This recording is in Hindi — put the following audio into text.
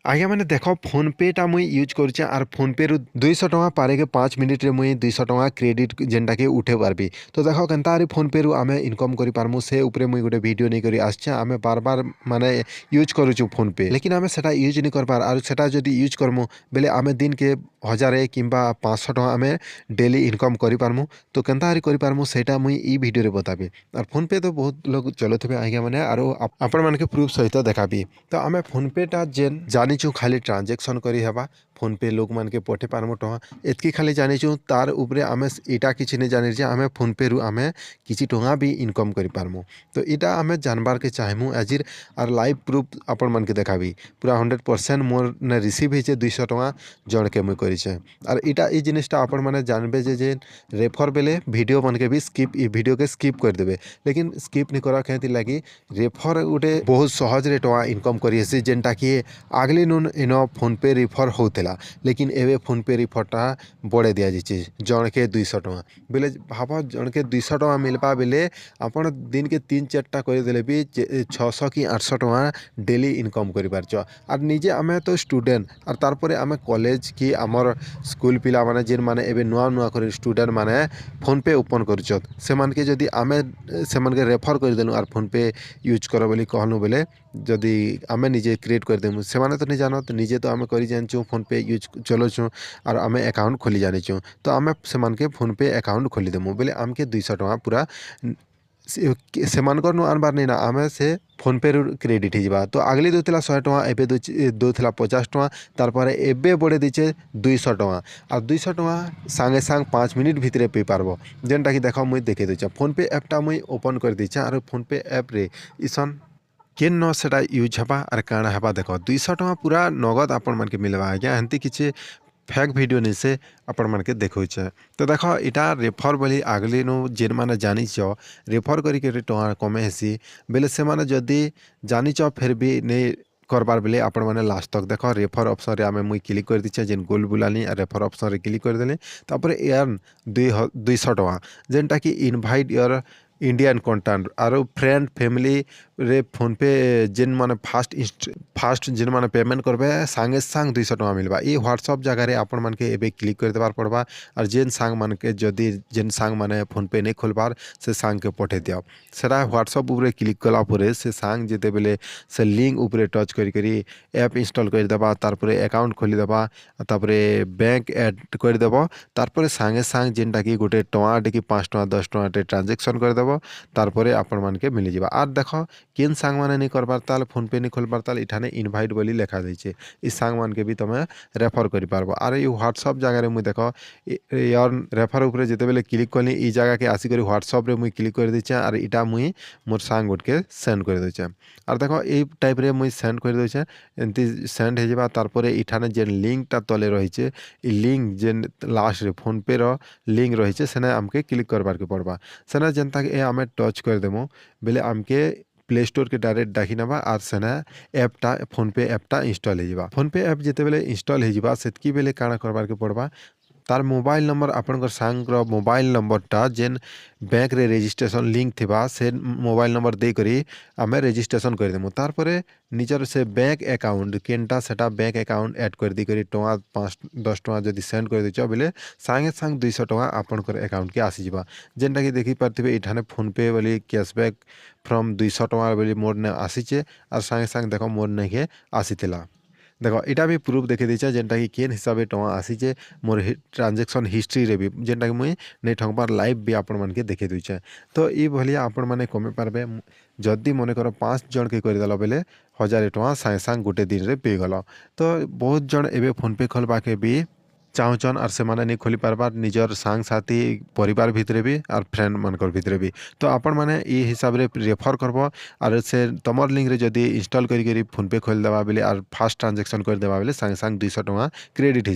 आज्ञा मैंने देख फोन पेटा मुई यूज करुचे आर फोन पे रु 200 टଙ୍କା पारे के 5 मिनिट रे मुई 200 टଙ୍କା क्रेडिट जेनटा के उठे पारबी। तो देख केनता फोन पे रु आमे इनकम करि पारमु से उपरे मुई गोटे वीडियो नहीं करी आछे। आमे बार बार माने यूज करुचु फोन पे, लेकिन आमे सेटा यूज नहीं कर पार। आर सेटा जदी यूज करमु बेले आमे दिन के 1000 किंबा 500 टଙ୍କା आमे डेली इनकम करि पारमु। तो केनता करि पारमु सेटा मुई ई वीडियो रे बताबी। और फोन पे तो बहुत लोग चलुथबे आज्ञा माने आरो आपण मानके प्रूफ सहित देखाबी। तो आमे फोन पे टा जेन जानिचु खाली ट्रांजेक्शन करी हेबा फोन पे लोक मान के पठे पारमु टଙ୍କା एतकी खाली जानिचु। तार उपरे आमे इटा किछि नहीं जानि जे आमे फोन पे रु आमे किछि टଙ୍କା भी इनकम करि पारमु। तो इटा आमे जानबार के चाहमु एजिर आर लाइव प्रूफ आपण मान के देखाबी। पूरा 100% मोर ने रिसीव हिचे 200 टଙ୍କା जण के मुई करिछे। आर इटा ई जिनिसटा आपण माने जानबे जे रेफर बेले वीडियो मन के भी स्किप ई वीडियो के स्किप कर देबे, लेकिन स्किप नहीं करा केति लागी रेफर उटे बहुत सहज रे टଙ୍କା इनकम करि हेसी। जेनटा कि आगली नुन इनो फोन पे रिफर होतेला, लेकिन एवे फोन पे रिफरटा बड़े दिया जाइए जन के 200 टଙ୍କା बेले भाव जन के 200 टଙ୍କା मिलबा बेले आपण दिन के 3-4टा करदेले भी 600 कि 800 टଙ୍କା डेली इनकम करि पारछ। आर निजे आमे तो स्टूडेंट आर तारपरे आमे कॉलेज कि आमर स्कूल पिला माने जेन माने एबे नुआ नुआ कर स्टूडेंट माने फोन पे ओपन करछत से मान के जदी आमे से मान के रेफर कर देनु आर फोन पे यूज करो बोली कहनु बेले जदी आमे निजे क्रिएट कर देमु से माने तो नहीं जानो। तो निजे तो आमे करि जानछु फोन पे यूज चलोछु और आमे अकाउंट खोली जानिछु। तो आमे से मान के फोन पे अकाउंट खोली देमु बेले आमके 200 टଙ୍କା पूरा से मान करनु आनबार नहीं ना आमे से फोन पे क्रेडिट ही जाबा। तो आगली दोथिला 100 टଙ୍କା एबे दोथिला 50 टଙ୍କା तारपरे एबे बड़े दिचे 200 टଙ୍କା और 200 टଙ୍କା सांगे सांग 5 मिनिट भितरे पे पारबो। जेनटा कि देखो मुई देखे देछ फोन पे ऐपटा मुई ओपन कर दिछे और फोन पे ऐप रे इसन केन न सेटा यूज हेबा और काଣା हेबा देख 200 टଙ୍କା पूरा नगद आपण मन के मिलबा आज्ञा हेंती किछि फेक वीडियो नहीं से आपण मन के देखौछे। तो देख इटा रेफर बोली आगली नु जेन माने जानिछ रेफर करी के टଙ୍କା कमे हेसी बेले से माने जदी जानिछ फिर भी नहीं करबार बेले आपण माने लास्ट तक देख रेफर ऑप्शन रे आमे मुई क्लिक कर दिछे जेन गोल बुलानी रेफर ऑप्शन रे क्लिक कर देले तापर एर्न 200 टଙ୍କା जेनटा कि इनवाइट योर इंडियन कंटेंट और फ्रेंड फैमिली रे फोन पे जेन माने फास्ट जेन माने पेमेंट करबे सांगे सांग 200 टଙ୍କା मिलबा। ई व्हाट्सएप जगह रे आपण मान के एबे क्लिक कर देबार पड़बा और जेन सांग मान के जदी जेन सांग माने फोन पे नहीं खोलबार से सांग के पठे दियो सेरा व्हाट्सएप ऊपर क्लिक कला परे से सांग जेते बेले से लिंक ऊपर टच करी ऐप इंस्टॉल कर देबा तारपरे अकाउंट खोली देबा तारपरे बैंक ऐड कर देबो तारपरे सांगे सांग जेनटा कि गोटे टଙ୍କା डेकी 5 टଙ୍କା 10 टଙ୍କା टे ट्रांजैक्शन कर देबो तारपरे आपण मान के मिली जिबा। आर देखो केन सांग माने नहीं करबार ताल फोन पे नहीं खोलबार ताल इठाने इनवाइट बोली लिखा जाइए इस सांग मान के भी तुम रेफर कर पारबो। आर ये व्हाट्सएप जगह रे मुई देखो यार रेफर ऊपर जेते बेले क्लिक कली ई जगह के आसी करी व्हाट्सएप रे मुई क्लिक कर दिछे और इटा मुई मोर सांग गोट के सेंड कर दिछे। और देखो ए टाइप रे मुई सेंड कर दिछे एंती सेंड हे जेबा तारपरे इठाने जेन लिंक ता तले रहिछे ई लिंक जेन लास्ट रे फोन पे रो लिंक रहिछे सेने हमके क्लिक करबार के पड़बा। सेना जनता के आमे टच कर देमु बेले हमके प्ले स्टोर के डायरेक्ट डाकी नबा आर सेना ऐपटा फोन पे ऐपटा इंस्टॉल हो जाबा। फोन पे ऐप जेते बेले इंस्टॉल हो जाबा सेतकी बेले काଣା करबार के पड़बा तार मोबाइल नंबर आपनकर सांग मोबाइल नंबरटा जेन बैंक रे रजिस्ट्रेशन लिंक थिबा से मोबाइल नंबर दे करी आमे रजिस्ट्रेशन कर देमु। तारपरे निजर से बैंक अकाउंट केनटा सेटा बैंक अकाउंट ऐड कर दी करी टଙ୍କା 5-10 टଙ୍କା जदी सेंड कर दिछ बेले सांगे सांग 200 टଙ୍କା आपनकर अकाउंट के आसी जिबा। जेनटा कि देखि पारथिबे इठाने फोन पे बोली कैशबैक फ्रॉम 200 टଙ୍କା बोली मोर ने आसीचे और सांगे सांग देखो मोर ने के आसीथिला। देखो इटा भी प्रूफ देखे दीचे जेनटा कि केन हिसाब से टଙ୍କା आसीचे मोर ट्रांजैक्शन हिस्ट्री रे भी जेनटा कि मुई नहीं ठंगबार लाइव भी आपण मान के देखे दीचे। तो ई भलिया आपण माने कमे पारबे जदी मने करो 5 जन के कर देला बेले 1000 टଙ୍କା सांगे सांग गोटे दिन रे पे गला। तो बहुत जन एबे फोन पे खोलबा के भी चाहचन और से माने नहीं खोली पारबार निजर सांग साथी परिवार भितरे भी और फ्रेंड मानकर भितरे भी। तो आपण माने ई हिसाब रे रेफर करबो और से तमर लिंक रे जदी इंस्टॉल करी फोन पे खोल देबा बेले और फास्ट ट्रांजैक्शन कर देबा बेले सांग सांग 200 टଙ୍କା क्रेडिट